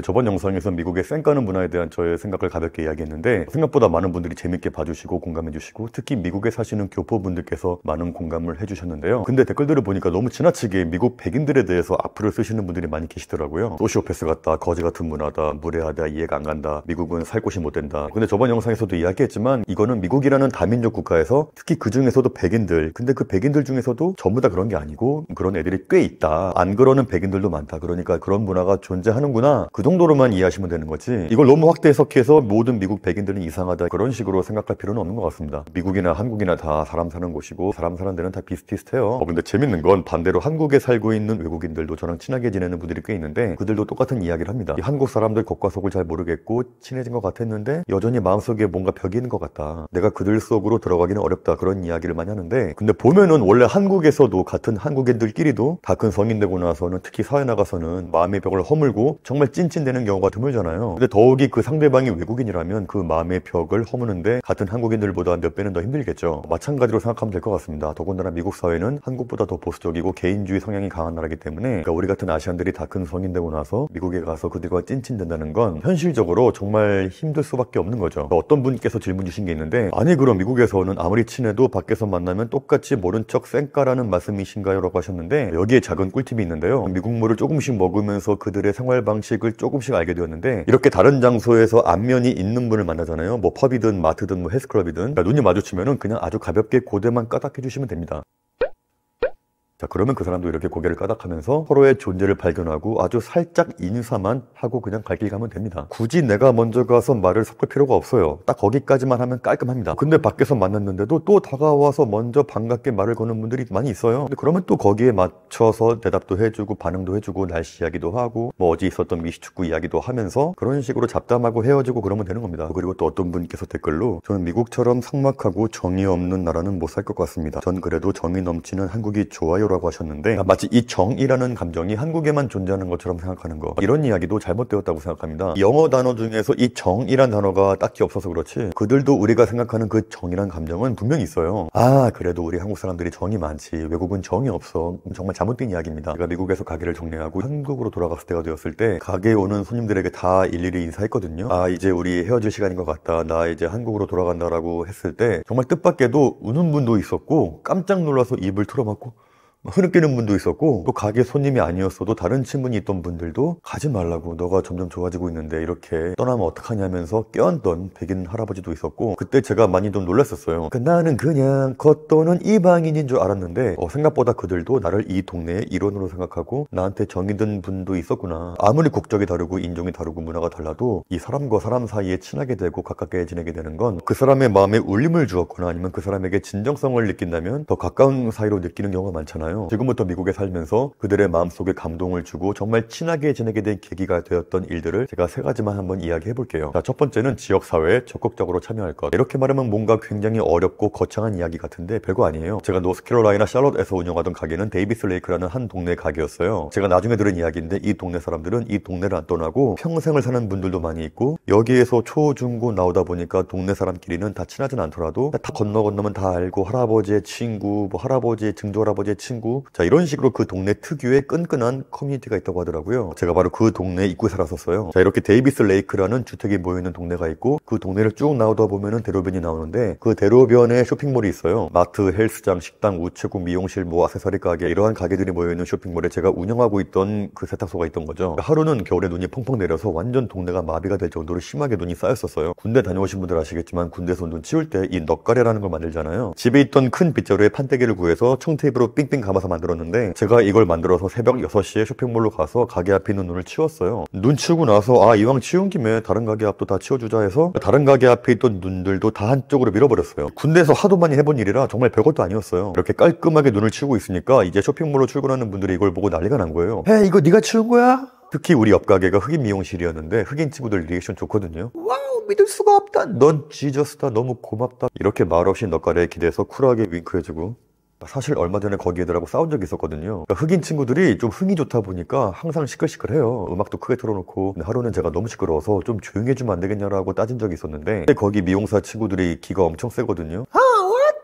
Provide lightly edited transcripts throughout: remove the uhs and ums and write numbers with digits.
저번 영상에서 미국의 쌩까는 문화에 대한 저의 생각을 가볍게 이야기했는데 생각보다 많은 분들이 재밌게 봐주시고 공감해주시고 특히 미국에 사시는 교포분들께서 많은 공감을 해주셨는데요. 근데 댓글들을 보니까 너무 지나치게 미국 백인들에 대해서 악플을 쓰시는 분들이 많이 계시더라고요. 소시오패스 같다, 거지 같은 문화다, 무례하다, 이해가 안 간다, 미국은 살 곳이 못 된다. 근데 저번 영상에서도 이야기했지만 이거는 미국이라는 다민족 국가에서 특히 그 중에서도 백인들, 근데 그 백인들 중에서도 전부 다 그런 게 아니고 그런 애들이 꽤 있다. 안 그러는 백인들도 많다. 그러니까 그런 문화가 존재하는구나. 그 정도로만 이해하시면 되는 거지 이걸 너무 확대 해석해서 모든 미국 백인들은 이상하다 그런 식으로 생각할 필요는 없는 것 같습니다. 미국이나 한국이나 다 사람 사는 곳이고 사람 사는 데는 다 비슷비슷해요. 근데 재밌는 건 반대로 한국에 살고 있는 외국인들도 저랑 친하게 지내는 분들이 꽤 있는데 그들도 똑같은 이야기를 합니다. 이 한국 사람들 겉과 속을 잘 모르겠고 친해진 것 같았는데 여전히 마음속에 뭔가 벽이 있는 것 같다. 내가 그들 속으로 들어가기는 어렵다. 그런 이야기를 많이 하는데 근데 보면은 원래 한국에서도 같은 한국인들끼리도 다 큰 성인 되고 나서는 특히 사회 나가서는 마음의 벽을 허물고 정말 찐친되는 경우가 드물잖아요. 근데 더욱이 그 상대방이 외국인이라면 그 마음의 벽을 허무는데 같은 한국인들보다 몇 배는 더 힘들겠죠. 마찬가지로 생각하면 될 것 같습니다. 더군다나 미국 사회는 한국보다 더 보수적이고 개인주의 성향이 강한 나라이기 때문에 그러니까 우리 같은 아시안들이 다 큰 성인 되고 나서 미국에 가서 그들과 찐친된다는 건 현실적으로 정말 힘들 수밖에 없는 거죠. 어떤 분께서 질문 주신 게 있는데 아니 그럼 미국에서는 아무리 친해도 밖에서 만나면 똑같이 모른 척 쌩까라는 말씀이신가요? 라고 하셨는데 여기에 작은 꿀팁이 있는데요. 미국물을 조금씩 먹으면서 그들의 생활 방식을 조금씩 알게 되었는데 이렇게 다른 장소에서 안면이 있는 분을 만나잖아요. 뭐 펍이든 마트든 뭐 헬스클럽이든 그러니까 눈이 마주치면은 그냥 아주 가볍게 고대만 까닥해 주시면 됩니다. 자, 그러면 그 사람도 이렇게 고개를 까닥하면서 서로의 존재를 발견하고 아주 살짝 인사만 하고 그냥 갈 길 가면 됩니다. 굳이 내가 먼저 가서 말을 섞을 필요가 없어요. 딱 거기까지만 하면 깔끔합니다. 근데 밖에서 만났는데도 또 다가와서 먼저 반갑게 말을 거는 분들이 많이 있어요. 근데 그러면 또 거기에 맞춰서 대답도 해주고 반응도 해주고 날씨 이야기도 하고 뭐 어제 있었던 미식축구 이야기도 하면서 그런 식으로 잡담하고 헤어지고 그러면 되는 겁니다. 그리고 또 어떤 분께서 댓글로 저는 미국처럼 삭막하고 정이 없는 나라는 못 살 것 같습니다. 전 그래도 정이 넘치는 한국이 좋아요 라고 하셨는데 마치 이 정이라는 감정이 한국에만 존재하는 것처럼 생각하는 거 이런 이야기도 잘못되었다고 생각합니다. 영어 단어 중에서 이 정이란 단어가 딱히 없어서 그렇지 그들도 우리가 생각하는 그 정이란 감정은 분명히 있어요. 아 그래도 우리 한국 사람들이 정이 많지 외국은 정이 없어. 정말 잘못된 이야기입니다. 제가 미국에서 가게를 정리하고 한국으로 돌아갔을 때가 되었을 때 가게에 오는 손님들에게 다 일일이 인사했거든요. 아 이제 우리 헤어질 시간인 것 같다. 나 이제 한국으로 돌아간다라고 했을 때 정말 뜻밖에도 우는 분도 있었고 깜짝 놀라서 입을 틀어막고 흐느끼는 분도 있었고 또 가게 손님이 아니었어도 다른 친분이 있던 분들도 가지 말라고 너가 점점 좋아지고 있는데 이렇게 떠나면 어떡하냐면서 껴안던 백인 할아버지도 있었고 그때 제가 많이 좀 놀랐었어요. 나는 그냥 겉도는 이방인인 줄 알았는데 생각보다 그들도 나를 이 동네의 일원으로 생각하고 나한테 정이 든 분도 있었구나. 아무리 국적이 다르고 인종이 다르고 문화가 달라도 이 사람과 사람 사이에 친하게 되고 가깝게 지내게 되는 건 그 사람의 마음에 울림을 주었거나 아니면 그 사람에게 진정성을 느낀다면 더 가까운 사이로 느끼는 경우가 많잖아요. 지금부터 미국에 살면서 그들의 마음속에 감동을 주고 정말 친하게 지내게 된 계기가 되었던 일들을 제가 세 가지만 한번 이야기해 볼게요. 자, 첫 번째는 지역사회에 적극적으로 참여할 것. 이렇게 말하면 뭔가 굉장히 어렵고 거창한 이야기 같은데 별거 아니에요. 제가 노스캐롤라이나 샬럿에서 운영하던 가게는 데이비스 레이크라는 한 동네 가게였어요. 제가 나중에 들은 이야기인데 이 동네 사람들은 이 동네를 안 떠나고 평생을 사는 분들도 많이 있고 여기에서 초, 중, 고 나오다 보니까 동네 사람끼리는 다 친하진 않더라도 다 건너면 다 알고 할아버지의 친구, 뭐 할아버지의 증조할아버지의 친구 자 이런 식으로 그 동네 특유의 끈끈한 커뮤니티가 있다고 하더라고요. 제가 바로 그 동네 입구에 살았었어요. 자 이렇게 데이비스 레이크라는 주택이 모여있는 동네가 있고 그 동네를 쭉 나오다 보면은 대로변이 나오는데 그 대로변에 쇼핑몰이 있어요. 마트, 헬스장, 식당, 우체국, 미용실, 뭐 액세서리 가게 이러한 가게들이 모여있는 쇼핑몰에 제가 운영하고 있던 그 세탁소가 있던 거죠. 하루는 겨울에 눈이 펑펑 내려서 완전 동네가 마비가 될 정도로 심하게 눈이 쌓였었어요. 군대 다녀오신 분들 아시겠지만 군대에서 눈 치울 때 이 넉가래라는 걸 만들잖아요. 집에 있던 큰 빗자루에 판때기를 구해서 청테이프로 삥삥 감아서 만들었는데 제가 이걸 만들어서 새벽 6시에 쇼핑몰로 가서 가게 앞에 있는 눈을 치웠어요. 눈 치우고 나서 아 이왕 치운 김에 다른 가게 앞도 다 치워주자 해서 다른 가게 앞에 있던 눈들도 다 한쪽으로 밀어버렸어요. 군대에서 하도 많이 해본 일이라 정말 별것도 아니었어요. 이렇게 깔끔하게 눈을 치우고 있으니까 이제 쇼핑몰로 출근하는 분들이 이걸 보고 난리가 난 거예요. 에 이거 네가 치운 거야? 특히 우리 옆 가게가 흑인 미용실이었는데 흑인 친구들 리액션 좋거든요. 와우 믿을 수가 없다. 넌 지저스다. 너무 고맙다. 이렇게 말없이 넉가래에 기대서 쿨하게 윙크해주고 사실 얼마 전에 거기 애들하고 싸운 적이 있었거든요. 그러니까 흑인 친구들이 좀 흥이 좋다 보니까 항상 시끌시끌해요. 음악도 크게 틀어놓고. 근데 하루는 제가 너무 시끄러워서 좀 조용히 해주면 안 되겠냐라고 따진 적이 있었는데 거기 미용사 친구들이 기가 엄청 세거든요.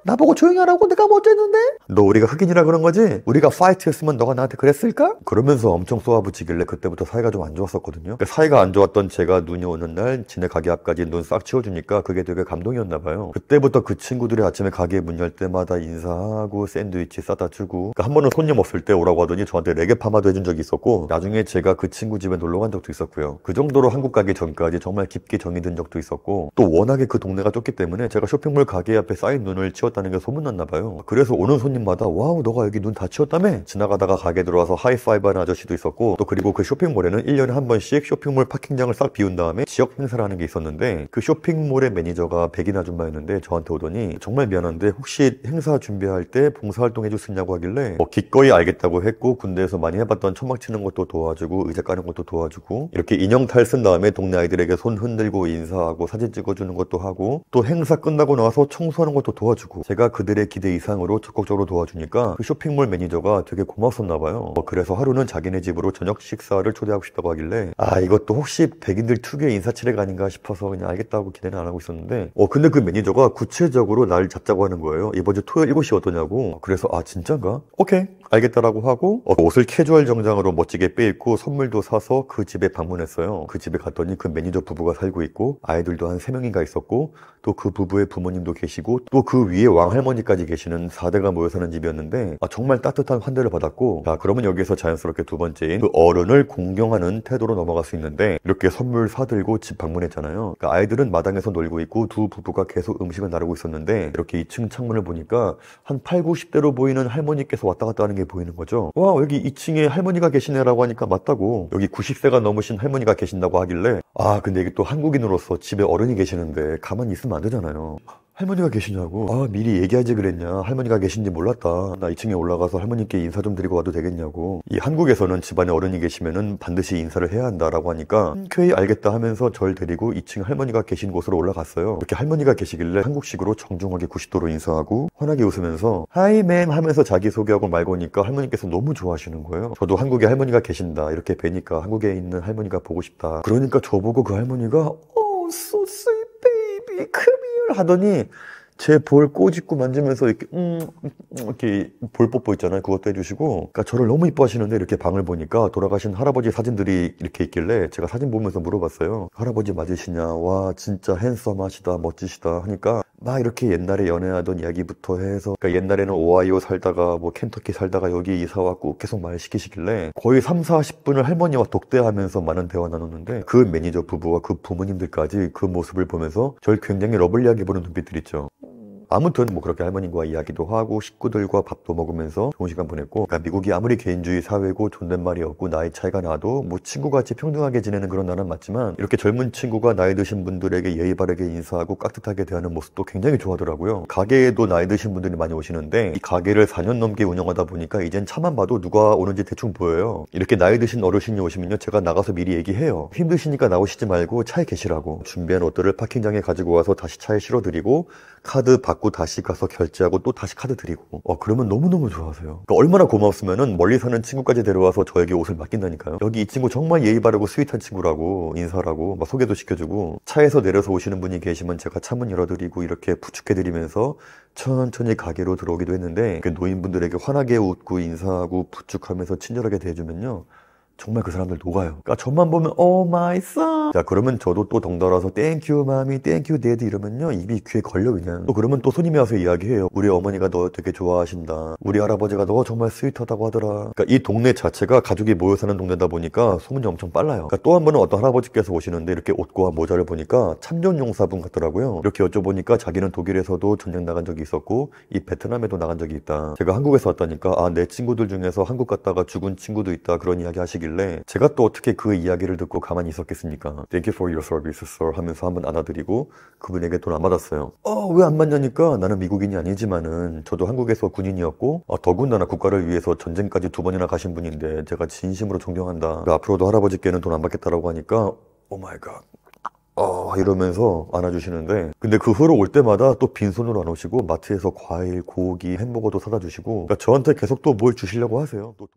나보고 조용히 하라고? 내가 뭐 어쨌는데? 너 우리가 흑인이라 그런 거지? 우리가 파이트였으면 너가 나한테 그랬을까? 그러면서 엄청 쏘아붙이길래 그때부터 사이가 좀 안 좋았었거든요. 그러니까 사이가 안 좋았던 제가 눈이 오는 날 지네 가게 앞까지 눈 싹 치워주니까 그게 되게 감동이었나 봐요. 그때부터 그 친구들이 아침에 가게 문 열 때마다 인사하고 샌드위치 싸다 주고, 그러니까 한 번은 손님 없을 때 오라고 하더니 저한테 레게 파마도 해준 적이 있었고, 나중에 제가 그 친구 집에 놀러 간 적도 있었고요. 그 정도로 한국 가기 전까지 정말 깊게 정이 든 적도 있었고, 또 워낙에 그 동네가 좁기 때문에 제가 쇼핑몰 가게 앞에 쌓인 눈을 치웠다는 게 소문났나 봐요. 그래서 오는 손님마다 와우 너가 여기 눈 다 치웠다며? 지나가다가 가게 들어와서 하이파이브 하는 아저씨도 있었고, 또 그리고 그 쇼핑몰에는 1년에 한 번씩 쇼핑몰 파킹장을 싹 비운 다음에 지역 행사를 하는 게 있었는데, 그 쇼핑몰의 매니저가 백인 아줌마였는데 저한테 오더니 정말 미안한데 혹시 행사 준비할 때 봉사활동 해줄 수 있냐고 하길래 기꺼이 알겠다고 했고, 군대에서 많이 해봤던 천막 치는 것도 도와주고 의자 까는 것도 도와주고, 이렇게 인형탈 쓴 다음에 동네 아이들에게 손 흔들고 인사하고 사진 찍어주는 것도 하고, 또 행사 끝나고 나서 청소하는 것도 도와주고, 제가 그들의 기대 이상으로 적극적으로 도와주니까 그 쇼핑몰 매니저가 되게 고마웠었나 봐요. 그래서 하루는 자기네 집으로 저녁 식사를 초대하고 싶다고 하길래 이것도 혹시 백인들 특유의 인사치레가 아닌가 싶어서 그냥 알겠다고 기대는 안 하고 있었는데, 근데 그 매니저가 구체적으로 날 잡자고 하는 거예요. 이번 주 토요일 7시 어떠냐고. 그래서 진짠가? 오케이 알겠다라고 하고 옷을 캐주얼 정장으로 멋지게 빼입고 선물도 사서 그 집에 방문했어요. 그 집에 갔더니 그 매니저 부부가 살고 있고 아이들도 한 3명인가 있었고, 또 그 부부의 부모님도 계시고, 또 그 위에 왕할머니까지 계시는 4대가 모여 사는 집이었는데 정말 따뜻한 환대를 받았고, 자 그러면 여기서 자연스럽게 두 번째인 그 어른을 공경하는 태도로 넘어갈 수 있는데, 이렇게 선물 사들고 집 방문했잖아요. 그러니까 아이들은 마당에서 놀고 있고 두 부부가 계속 음식을 나르고 있었는데, 이렇게 2층 창문을 보니까 한 8, 90대로 보이는 할머니께서 왔다 갔다 하는 게 보이는 거죠. 와 여기 2층에 할머니가 계시네라고 하니까 맞다고, 여기 90세가 넘으신 할머니가 계신다고 하길래 근데 이게 또 한국인으로서 집에 어른이 계시는데 가만히 있으면 안 되잖아요. 할머니가 계시냐고. 미리 얘기하지 그랬냐. 할머니가 계신지 몰랐다. 나 2층에 올라가서 할머니께 인사 좀 드리고 와도 되겠냐고. 이 한국에서는 집안에 어른이 계시면은 반드시 인사를 해야 한다라고 하니까 흔쾌히 알겠다 하면서 절 데리고 2층 할머니가 계신 곳으로 올라갔어요. 이렇게 할머니가 계시길래 한국식으로 정중하게 90도로 인사하고 환하게 웃으면서 하이 맴 하면서 자기소개하고 말고 오니까 할머니께서 너무 좋아하시는 거예요. 저도 한국에 할머니가 계신다 이렇게 뵈니까 한국에 있는 할머니가 보고 싶다. 그러니까 저보고 그 할머니가 so sweet baby come here 하더니 제 볼 꼬집고 만지면서 이렇게 볼 뽀뽀 있잖아요. 그것도 해주시고, 그러니까 저를 너무 이뻐하시는데, 이렇게 방을 보니까 돌아가신 할아버지 사진들이 이렇게 있길래 제가 사진 보면서 물어봤어요. 할아버지 맞으시냐? 와 진짜 핸섬하시다 멋지시다 하니까 막 이렇게 옛날에 연애하던 이야기부터 해서, 그러니까 옛날에는 오하이오 살다가 뭐 켄터키 살다가 여기 이사 왔고 계속 말 시키시길래 거의 3, 40분을 할머니와 독대하면서 많은 대화 나눴는데, 그 매니저 부부와 그 부모님들까지 그 모습을 보면서 절 굉장히 러블리하게 보는 눈빛들 있죠. 아무튼 뭐 그렇게 할머님과 이야기도 하고 식구들과 밥도 먹으면서 좋은 시간 보냈고, 그러니까 미국이 아무리 개인주의 사회고 존댓말이 없고 나이 차이가 나도 뭐 친구같이 평등하게 지내는 그런 나라는 맞지만, 이렇게 젊은 친구가 나이 드신 분들에게 예의 바르게 인사하고 깍듯하게 대하는 모습도 굉장히 좋아하더라고요. 가게에도 나이 드신 분들이 많이 오시는데, 이 가게를 4년 넘게 운영하다 보니까 이젠 차만 봐도 누가 오는지 대충 보여요. 이렇게 나이 드신 어르신이 오시면요 제가 나가서 미리 얘기해요. 힘드시니까 나오시지 말고 차에 계시라고. 준비한 옷들을 파킹장에 가지고 와서 다시 차에 실어드리고 카드 받고 다시 가서 결제하고 또 다시 카드 드리고. 그러면 너무너무 좋아하세요. 그러니까 얼마나 고맙으면은 멀리 사는 친구까지 데려와서 저에게 옷을 맡긴다니까요. 여기 이 친구 정말 예의 바르고 스윗한 친구라고 인사라고 막 소개도 시켜주고, 차에서 내려서 오시는 분이 계시면 제가 차문 열어드리고 이렇게 부축해드리면서 천천히 가게로 들어오기도 했는데, 노인분들에게 환하게 웃고 인사하고 부축하면서 친절하게 대해주면요 정말 그 사람들 녹아요. 그러니까 저만 보면 오 마이 선. 자 그러면 저도 또 덩달아서 땡큐 마미 땡큐 데디 이러면요 입이 귀에 걸려 그냥. 또 그러면 또 손님이 와서 이야기해요. 우리 어머니가 너 되게 좋아하신다. 우리 할아버지가 너 정말 스윗하다고 하더라. 그러니까 이 동네 자체가 가족이 모여 사는 동네다 보니까 소문이 엄청 빨라요. 그러니까 또 한 번은 어떤 할아버지께서 오시는데 이렇게 옷과 모자를 보니까 참전용사분 같더라고요. 이렇게 여쭤보니까 자기는 독일에서도 전쟁 나간 적이 있었고 이 베트남에도 나간 적이 있다. 제가 한국에서 왔다니까 내 친구들 중에서 한국 갔다가 죽은 친구도 있다 그런 이야기 하시길래, 제가 또 어떻게 그 이야기를 듣고 가만히 있었겠습니까? Thank you for your service, sir 하면서 한번 안아드리고 그분에게 돈 안 받았어요. 왜 안 받냐니까 나는 미국인이 아니지만은 저도 한국에서 군인이었고 더군다나 국가를 위해서 전쟁까지 2번이나 가신 분인데 제가 진심으로 존경한다. 앞으로도 할아버지께는 돈 안 받겠다라고 하니까 오 마이 갓 이러면서 안아주시는데, 근데 그 후로 올 때마다 또 빈손으로 안 오시고 마트에서 과일, 고기, 햄버거도 사다 주시고, 그러니까 저한테 계속 또 뭘 주시려고 하세요. 또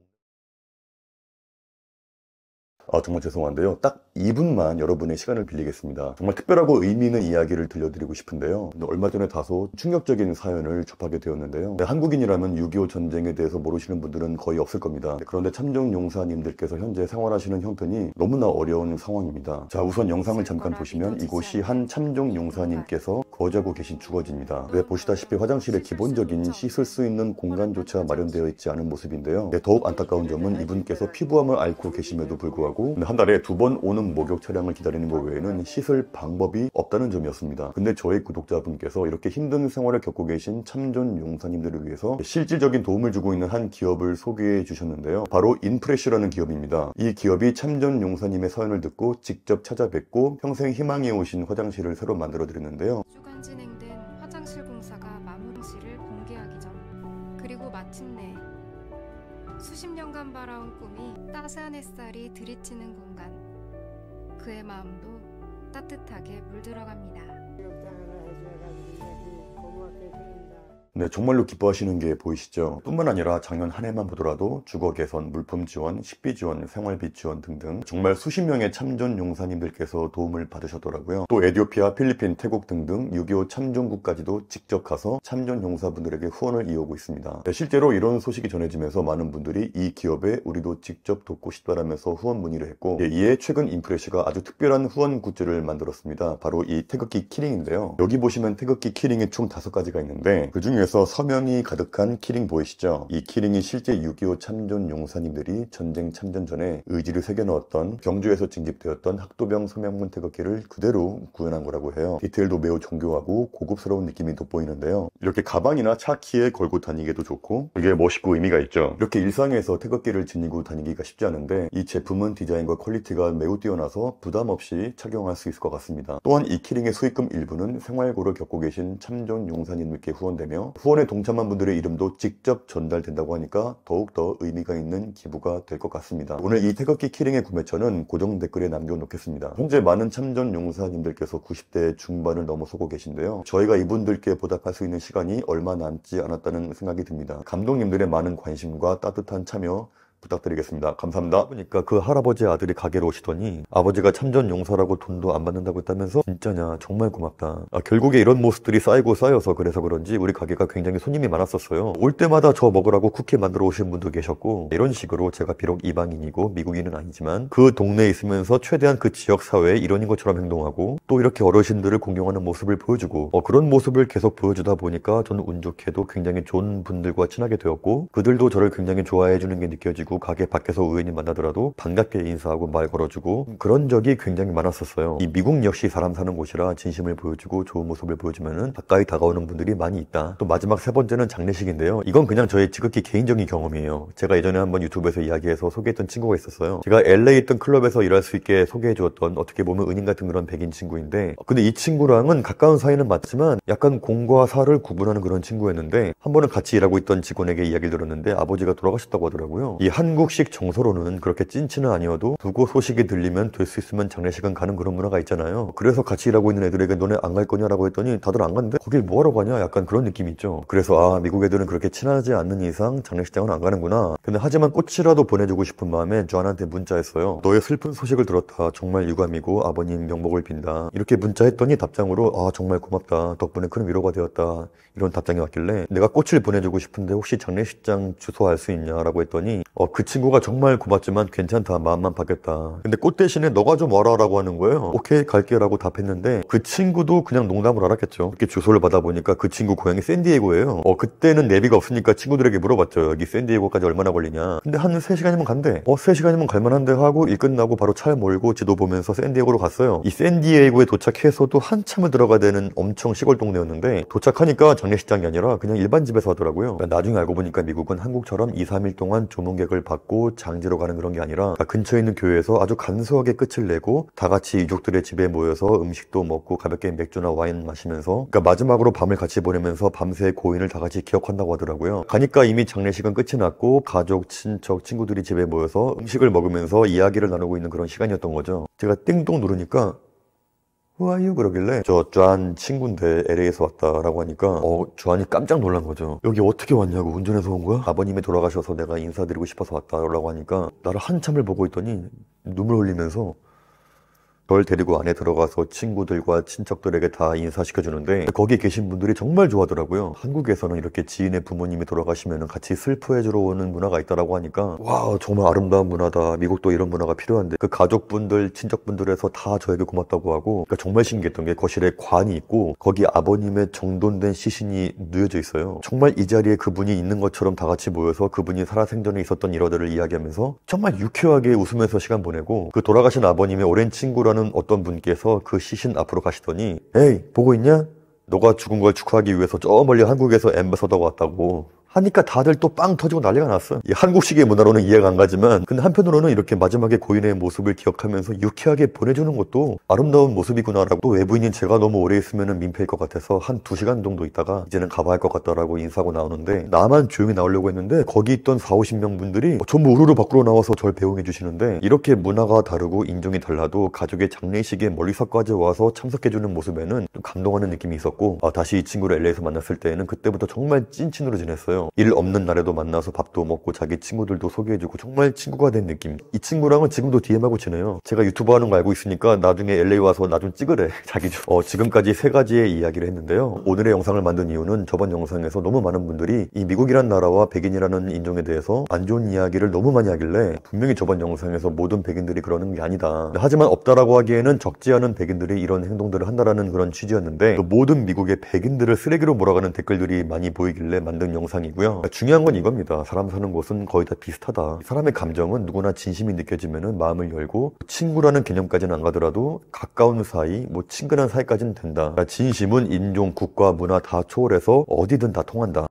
정말 죄송한데요. 딱 2분만 여러분의 시간을 빌리겠습니다. 정말 특별하고 의미 있는 이야기를 들려드리고 싶은데요. 얼마 전에 다소 충격적인 사연을 접하게 되었는데요. 한국인이라면 6.25 전쟁에 대해서 모르시는 분들은 거의 없을 겁니다. 그런데 참전용사님들께서 현재 생활하시는 형편이 너무나 어려운 상황입니다. 자, 우선 영상을 잠깐 보시면 이곳이 한 참전용사님께서 거주하고 계신 주거지입니다. 보시다시피 화장실에 기본적인 씻을 수 있는 공간조차 마련되어 있지 않은 모습인데요. 더욱 안타까운 점은 이분께서 피부암을 앓고 계심에도 불구하고 한 달에 2번 오는 목욕 차량을 기다리는 것 외에는 씻을 방법이 없다는 점이었습니다. 근데 저희 구독자분께서 이렇게 힘든 생활을 겪고 계신 참전 용사님들을 위해서 실질적인 도움을 주고 있는 한 기업을 소개해 주셨는데요. 바로 인프레쉬라는 기업입니다. 이 기업이 참전 용사님의 사연을 듣고 직접 찾아뵙고 평생 희망해 오신 화장실을 새로 만들어 드렸는데요. 주간 진행된 화장실 공사가 마무리를 공개하기 전 그리고 마침내 수십 년간 바라온 꿈이 따스한 햇살이 들이치는 공간, 그의 마음도 따뜻하게 물들어갑니다. 네, 정말로 기뻐하시는 게 보이시죠? 뿐만 아니라 작년 한 해만 보더라도 주거 개선, 물품 지원, 식비 지원, 생활비 지원 등등 정말 수십 명의 참전 용사님들께서 도움을 받으셨더라고요. 또 에티오피아, 필리핀, 태국 등등 6.25 참전국까지도 직접 가서 참전 용사분들에게 후원을 이어오고 있습니다. 네, 실제로 이런 소식이 전해지면서 많은 분들이 이 기업에 우리도 직접 돕고 싶다라면서 후원 문의를 했고, 이에 최근 인프레쉬가 아주 특별한 후원 굿즈를 만들었습니다. 바로 이 태극기 키링인데요. 여기 보시면 태극기 키링이 총 5가지가 있는데 그 중에 그래서 서명이 가득한 키링 보이시죠? 이 키링이 실제 6.25 참전 용사님들이 전쟁 참전 전에 의지를 새겨넣었던 경주에서 징집되었던 학도병 서명문 태극기를 그대로 구현한 거라고 해요. 디테일도 매우 정교하고 고급스러운 느낌이 돋보이는데요. 이렇게 가방이나 차 키에 걸고 다니기도 좋고 이게 멋있고 의미가 있죠. 이렇게 일상에서 태극기를 지니고 다니기가 쉽지 않은데 이 제품은 디자인과 퀄리티가 매우 뛰어나서 부담 없이 착용할 수 있을 것 같습니다. 또한 이 키링의 수익금 일부는 생활고를 겪고 계신 참전 용사님들께 후원되며 후원에 동참한 분들의 이름도 직접 전달된다고 하니까 더욱더 의미가 있는 기부가 될 것 같습니다. 오늘 이 태극기 키링의 구매처는 고정 댓글에 남겨놓겠습니다. 현재 많은 참전 용사님들께서 90대 중반을 넘어서고 계신데요. 저희가 이분들께 보답할 수 있는 시간이 얼마 남지 않았다는 생각이 듭니다. 감독님들의 많은 관심과 따뜻한 참여 부탁드리겠습니다. 감사합니다. 보니까 그 할아버지 아들이 가게로 오시더니 아버지가 참전 용사라고 돈도 안 받는다고 했다면서 진짜냐 정말 고맙다. 결국에 이런 모습들이 쌓이고 쌓여서 그래서 그런지 우리 가게가 굉장히 손님이 많았었어요. 올 때마다 저 먹으라고 쿠키 만들어 오신 분도 계셨고 이런 식으로 제가 비록 이방인이고 미국인은 아니지만 그 동네에 있으면서 최대한 그 지역 사회에 일원인 것처럼 행동하고 또 이렇게 어르신들을 공경하는 모습을 보여주고 그런 모습을 계속 보여주다 보니까 저는 운 좋게도 굉장히 좋은 분들과 친하게 되었고 그들도 저를 굉장히 좋아해 주는 게 느껴지고 가게 밖에서 우연히 만나더라도 반갑게 인사하고 말 걸어주고 그런 적이 굉장히 많았었어요. 이 미국 역시 사람 사는 곳이라 진심을 보여주고 좋은 모습을 보여주면은 가까이 다가오는 분들이 많이 있다. 또 마지막 3번째는 장례식인데요. 이건 그냥 저의 지극히 개인적인 경험이에요. 제가 예전에 한번 유튜브에서 이야기해서 소개했던 친구가 있었어요. 제가 LA에 있던 클럽에서 일할 수 있게 소개해 주었던 어떻게 보면 은인 같은 그런 백인 친구인데 근데 이 친구랑은 가까운 사이는 맞지만 약간 공과 사를 구분하는 그런 친구였는데 한 번은 같이 일하고 있던 직원에게 이야기를 들었는데 아버지가 돌아가셨다고 하더라고요. 이 한국식 정서로는 그렇게 찐친은 아니어도 두고 소식이 들리면 될 수 있으면 장례식은 가는 그런 문화가 있잖아요. 그래서 같이 일하고 있는 애들에게 너네 안 갈 거냐라고 했더니 다들 안 간대. 거길 뭐하러 가냐 약간 그런 느낌이 있죠. 그래서 미국 애들은 그렇게 친하지 않는 이상 장례식장은 안 가는구나. 근데 하지만 꽃이라도 보내주고 싶은 마음에 저한테 문자했어요. 너의 슬픈 소식을 들었다. 정말 유감이고 아버님 명복을 빈다. 이렇게 문자했더니 답장으로 정말 고맙다. 덕분에 큰 위로가 되었다. 이런 답장이 왔길래 내가 꽃을 보내주고 싶은데 혹시 장례식장 주소 알 수 있냐라고 했더니 그 친구가 정말 고맙지만 괜찮다. 마음만 바뀌었다. 근데 꽃 대신에 너가 좀 와라 라고 하는 거예요. 오케이 갈게 라고 답했는데 그 친구도 그냥 농담을 알았겠죠. 이렇게 주소를 받아보니까 그 친구 고향이 샌디에고예요. 그때는 내비가 없으니까 친구들에게 물어봤죠. 여기 샌디에고까지 얼마나 걸리냐. 근데 한 3시간이면 간대. 3시간이면 갈만한데 하고 일 끝나고 바로 차 몰고 지도 보면서 샌디에고로 갔어요. 이 샌디에고에 도착해서도 한참을 들어가야 되는 엄청 시골 동네였는데 도착하니까 장례식장이 아니라 그냥 일반 집에서 하더라고요. 그러니까 나중에 알고 보니까 미국은 한국처럼 2, 3일 동안 조문객을 받고 장지로 가는 그런 게 아니라 근처에 있는 교회에서 아주 간소하게 끝을 내고 다 같이 유족들의 집에 모여서 음식도 먹고 가볍게 맥주나 와인 마시면서 그러니까 마지막으로 밤을 같이 보내면서 밤새 고인을 다 같이 기억한다고 하더라고요. 가니까 이미 장례식은 끝이 났고 가족, 친척, 친구들이 집에 모여서 음식을 먹으면서 이야기를 나누고 있는 그런 시간이었던 거죠. 제가 띵동 누르니까 Who are you? 그러길래 저 쟈한 친구인데 LA에서 왔다라고 하니까 쟈한이 깜짝 놀란 거죠. 여기 어떻게 왔냐고. 운전해서 온 거야? 아버님이 돌아가셔서 내가 인사드리고 싶어서 왔다라고 하니까 나를 한참을 보고 있더니 눈물 흘리면서 절 데리고 안에 들어가서 친구들과 친척들에게 다 인사시켜주는데 거기 계신 분들이 정말 좋아하더라고요. 한국에서는 이렇게 지인의 부모님이 돌아가시면 같이 슬퍼해주러 오는 문화가 있다라고 하니까 와, 정말 아름다운 문화다. 미국도 이런 문화가 필요한데 그 가족분들, 친척분들에서 다 저에게 고맙다고 하고 그러니까 정말 신기했던 게 거실에 관이 있고 거기 아버님의 정돈된 시신이 누워져 있어요. 정말 이 자리에 그분이 있는 것처럼 다 같이 모여서 그분이 살아생전에 있었던 일화들을 이야기하면서 정말 유쾌하게 웃으면서 시간 보내고 그 돌아가신 아버님의 오랜 친구라는 어떤 분께서 그 시신 앞으로 가시더니 에이 보고 있냐? 너가 죽은 걸 축하하기 위해서 저 멀리 한국에서 앰버서더가 왔다고 하니까 다들 또 빵 터지고 난리가 났어요. 이 한국식의 문화로는 이해가 안 가지만 근데 한편으로는 이렇게 마지막에 고인의 모습을 기억하면서 유쾌하게 보내주는 것도 아름다운 모습이구나라고 또 외부인인 제가 너무 오래 있으면 민폐일 것 같아서 한 2시간 정도 있다가 이제는 가봐야 할 것 같다라고 인사하고 나오는데 나만 조용히 나오려고 했는데 거기 있던 40-50명 분들이 전부 우르르 밖으로 나와서 절 배웅해 주시는데 이렇게 문화가 다르고 인종이 달라도 가족의 장례식에 멀리서까지 와서 참석해주는 모습에는 좀 감동하는 느낌이 있었고 다시 이 친구를 LA에서 만났을 때에는 그때부터 정말 찐친으로 지냈어요. 일 없는 날에도 만나서 밥도 먹고 자기 친구들도 소개해주고 정말 친구가 된 느낌. 이 친구랑은 지금도 DM하고 지내요. 제가 유튜브 하는 거 알고 있으니까 나중에 LA 와서 나 좀 찍으래. 자기도. 지금까지 3가지의 이야기를 했는데요. 오늘의 영상을 만든 이유는 저번 영상에서 너무 많은 분들이 이 미국이란 나라와 백인이라는 인종에 대해서 안 좋은 이야기를 너무 많이 하길래 분명히 저번 영상에서 모든 백인들이 그러는 게 아니다. 하지만 없다라고 하기에는 적지 않은 백인들이 이런 행동들을 한다라는 그런 취지였는데 모든 미국의 백인들을 쓰레기로 몰아가는 댓글들이 많이 보이길래 만든 영상이고요. 중요한 건 이겁니다. 사람 사는 곳은 거의 다 비슷하다. 사람의 감정은 누구나 진심이 느껴지면 마음을 열고 친구라는 개념까지는 안 가더라도 가까운 사이, 친근한 사이까지는 된다. 진심은 인종, 국가, 문화 다 초월해서 어디든 다 통한다.